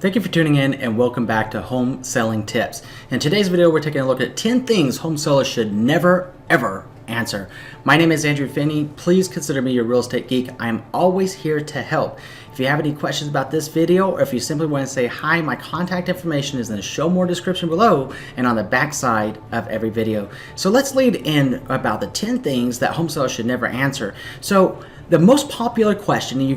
Thank you for tuning in and welcome back to Home Selling Tips. In today's video, we're taking a look at 10 things home sellers should never, ever answer. My name is Andrew Finney. Please consider me your real estate geek. I am always here to help. If you have any questions about this video, or if you simply want to say hi, my contact information is in the show more description below and on the back side of every video. So let's lead in about the 10 things that home sellers should never answer. So the most popular question, and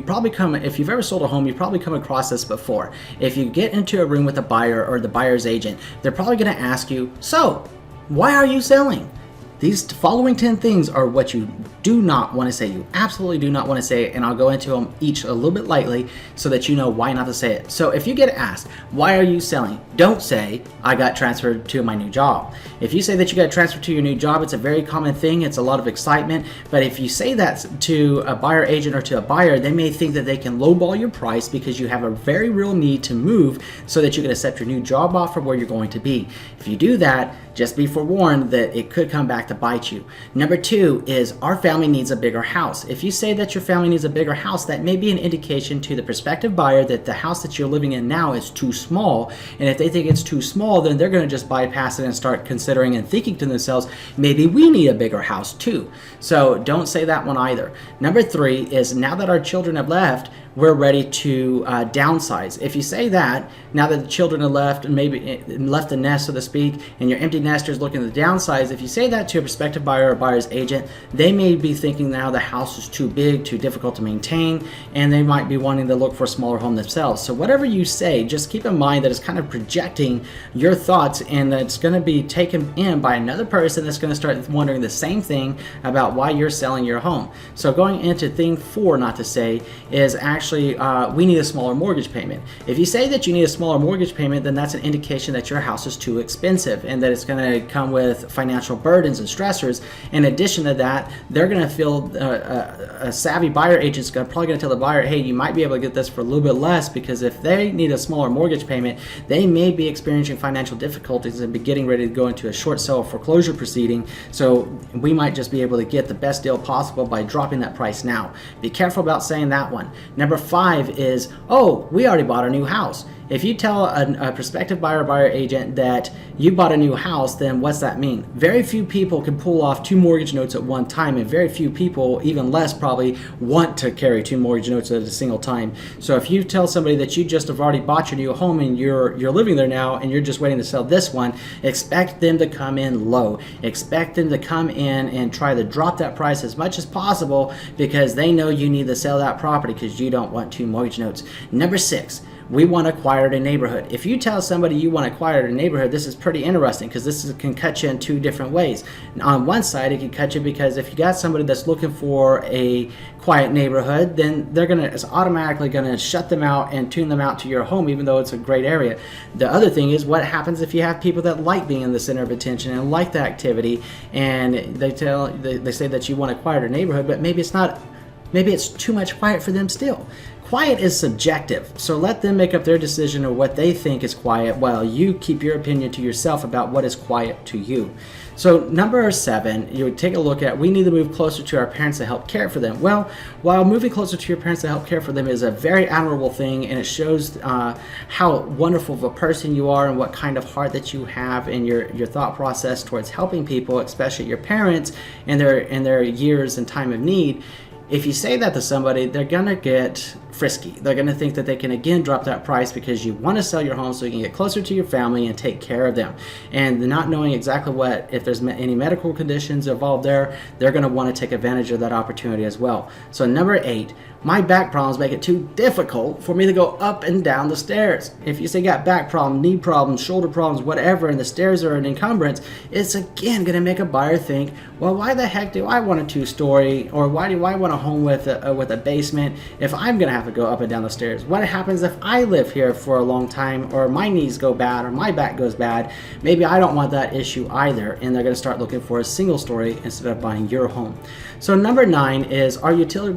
if you've ever sold a home, you've probably come across this before. If you get into a room with a buyer or the buyer's agent, they're probably going to ask you, so why are you selling? These following 10 things are what you do not want to say. You absolutely do not want to say it, and I'll go into them each a little bit lightly so that you know why not to say it. So if you get asked, why are you selling? Don't say, I got transferred to my new job. If you say that you got transferred to your new job, it's a very common thing. It's a lot of excitement. But if you say that to a buyer agent or to a buyer, they may think that they can lowball your price because you have a very real need to move so that you can accept your new job offer where you're going to be. If you do that, just be forewarned that it could come back to bite you. Number 2 is our family needs a bigger house. If you say that your family needs a bigger house, that may be an indication to the prospective buyer that the house that you're living in now is too small. And if they think it's too small, then they're going to just bypass it and start considering and thinking to themselves, maybe we need a bigger house too. So don't say that one either. Number 3 is now that our children have left, we're ready to downsize. If you say that, now that the children are left and maybe left the nest, so to speak, and your empty nesters looking to downsize, if you say that to a prospective buyer or buyer's agent, they may be thinking now the house is too big, too difficult to maintain, and they might be wanting to look for a smaller home themselves. So whatever you say, just keep in mind that it's kind of projecting your thoughts and that it's going to be taken in by another person that's going to start wondering the same thing about why you're selling your home. So going into thing 4 not to say is actually we need a smaller mortgage payment. If you say that you need a smaller mortgage payment, then that's an indication that your house is too expensive and that it's going to come with financial burdens and stressors. In addition to that, they're going to feel a savvy buyer agent's probably going to tell the buyer, hey, you might be able to get this for a little bit less, because if they need a smaller mortgage payment, they may be experiencing financial difficulties and be getting ready to go into a short sale foreclosure proceeding. So we might just be able to get the best deal possible by dropping that price now. Be careful about saying that one. Number 5 is, oh, we already bought a new house. If you tell a prospective buyer or buyer agent that you bought a new house, then what's that mean? Very few people can pull off 2 mortgage notes at one time, and very few people, even less probably, want to carry 2 mortgage notes at a single time. So if you tell somebody that you just have already bought your new home and you're living there now and you're just waiting to sell this one, expect them to come in low. Expect them to come in and try to drop that price as much as possible because they know you need to sell that property because you don't want 2 mortgage notes. Number 6. We want to acquire a neighborhood. If you tell somebody you want to acquire a neighborhood, this is pretty interesting because can cut you in 2 different ways. On one side, it can cut you because if you got somebody that's looking for a quiet neighborhood, then it's automatically going to shut them out and tune them out to your home, even though it's a great area. The other thing is, what happens if you have people that like being in the center of attention and like the activity, and they say that you want to acquire a neighborhood, but maybe it's too much quiet for them still. Quiet is subjective, so let them make up their decision of what they think is quiet while you keep your opinion to yourself about what is quiet to you. So number 7, you would take a look at, we need to move closer to our parents to help care for them. Well, while moving closer to your parents to help care for them is a very admirable thing, and it shows how wonderful of a person you are and what kind of heart that you have in your thought process towards helping people, especially your parents in their years and time of need. If you say that to somebody, they're going to get frisky. They're going to think that they can again drop that price because you want to sell your home so you can get closer to your family and take care of them. And not knowing exactly if there's any medical conditions involved there, they're going to want to take advantage of that opportunity as well. So number 8, my back problems make it too difficult for me to go up and down the stairs. If you say you got back problems, knee problems, shoulder problems, whatever, and the stairs are an encumbrance, it's again going to make a buyer think, well, why the heck do I want a 2-story, or why do I want a home with a basement if I'm going to have to go up and down the stairs? What happens if I live here for a long time, or my knees go bad, or my back goes bad? Maybe I don't want that issue either, and they're going to start looking for a single story instead of buying your home. So number 9 is our utility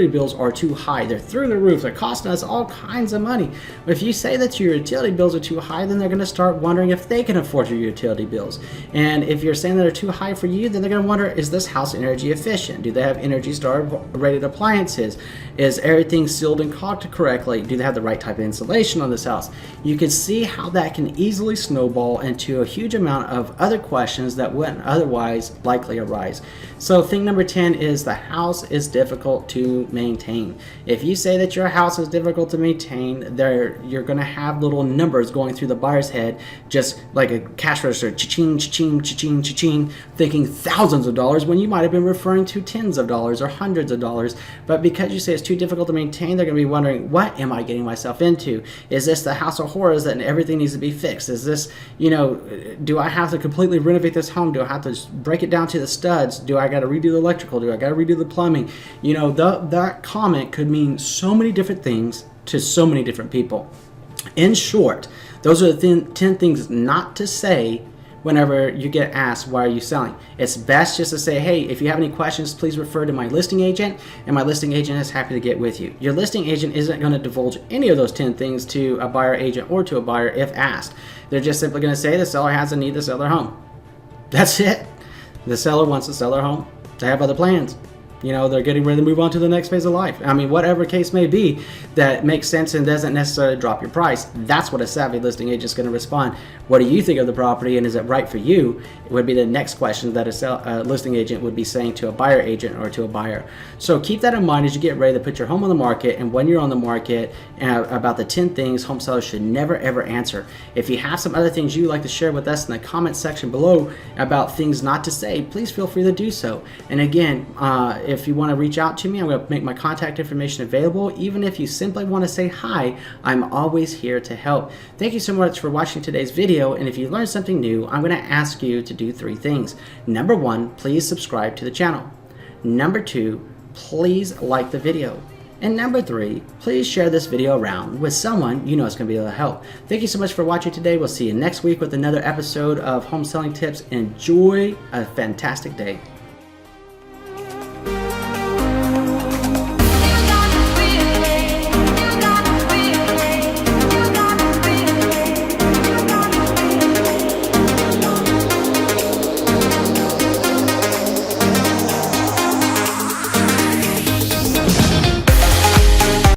bills are too high. They're through the roof. They're costing us all kinds of money. If you say that your utility bills are too high, then they're going to start wondering if they can afford your utility bills. And if you're saying that they're too high for you, then they're going to wonder, is this house energy efficient? Do they have Energy Star rated appliances? Is everything everything sealed and caulked correctly? Do they have the right type of insulation on this house? You can see how that can easily snowball into a huge amount of other questions that wouldn't otherwise likely arise. So thing number 10 is the house is difficult to maintain. If you say that your house is difficult to maintain, you're going to have little numbers going through the buyer's head, just like a cash register, cha-ching, cha-ching, cha-ching, cha-ching, thinking thousands of dollars when you might have been referring to tens of dollars or hundreds of dollars. But because you say it's too difficult to maintain, they're going to be wondering, what am I getting myself into? Is this the house of horrors that everything needs to be fixed? Is this, do I have to completely renovate this home? Do I have to break it down to the studs? Do I got to redo the electrical? Do I got to redo the plumbing? That comment could mean so many different things to so many different people. In short, those are the 10 things not to say whenever you get asked, why are you selling? It's best just to say, hey, if you have any questions, please refer to my listing agent, and my listing agent is happy to get with you. Your listing agent isn't going to divulge any of those 10 things to a buyer agent or to a buyer if asked. They're just simply going to say the seller has a need to sell their home. That's it. The seller wants to sell their home. They have other plans. They're getting ready to move on to the next phase of life. I mean, whatever case may be that makes sense and doesn't necessarily drop your price. That's what a savvy listing agent is going to respond. What do you think of the property, and is it right for you? It would be the next question that a listing agent would be saying to a buyer agent or to a buyer. So keep that in mind as you get ready to put your home on the market, and when you're on the market, about the 10 things home sellers should never ever answer. If you have some other things you'd like to share with us in the comment section below about things not to say, please feel free to do so. And again, if you want to reach out to me, I'm going to make my contact information available. Even if you simply want to say hi, I'm always here to help. Thank you so much for watching today's video, and if you learned something new, I'm going to ask you to do 3 things. Number 1, please subscribe to the channel. Number 2, please like the video. And number 3, please share this video around with someone you know is going to be able to help. Thank you so much for watching today. We'll see you next week with another episode of Home Selling Tips. Enjoy a fantastic day.